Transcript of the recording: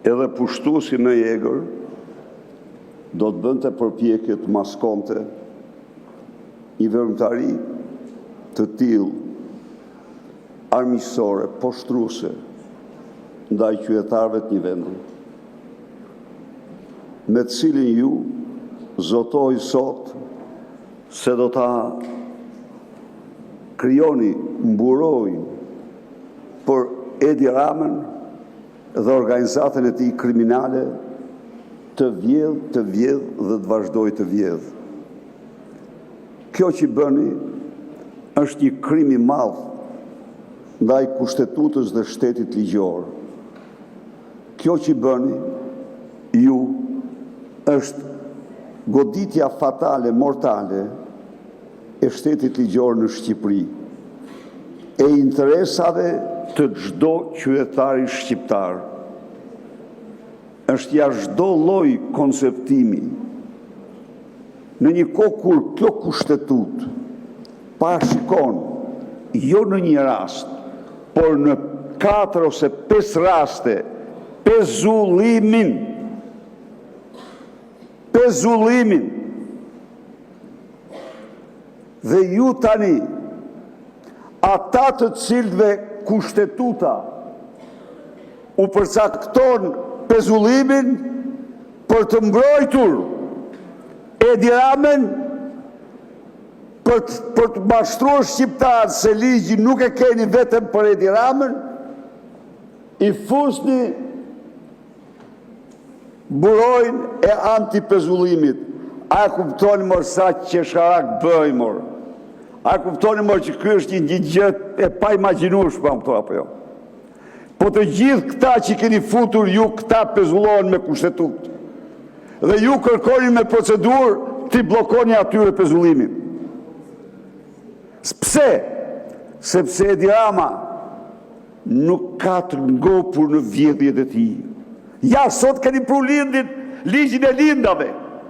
edhe pushtuesi në Egër do të bënte përpjekje të maskonte një veprimtari të tillë armiqësore, poshtruese ndaj qytetarëve të një vendi, me të cilin ju zotoj sot se do ta krijoni mburojnë për Edi Ramën dhe organizatën e tij kriminale të vjedh dhe të vazhdoj të vjedh. Kjo që bëni është një krim i madh ndaj kushtetutës dhe shtetit ligjor. Kjo që bëni ju është goditja fatale, mortale e shtetit ligjor në Shqipëri, e interesave të çdo qytetari shqiptar. Është jashtë çdo lloj konceptimi. Në një kohë kur kjo kushtetutë parashikon jo në një rast, por në 4 ose 5 raste pezullimin dhe ju tani ata të cilëve kushtetuta u përcakton pezullimin për të mbrojtur Edi Ramën, për të mashtruar shqiptarët se ligji nuk e keni vetëm për Edi Ramën, i fusni burojnë e antipezullimit. A e kuptoni mor sa qesharak bëj mor? A e kuptoni mor që ky është një gjë e pa imagjinueshme apo jo? Po të gjithë këta që keni futur ju, këta pezullohen me kushtetutë. Dhe ju kërkoni me procedurë ti bllokoni atyre pezullimin. Pse? Sepse Edi Rama nuk ka të ngopur në vjedhjet e tij. Ja, sot keni pru ligjin e lindave.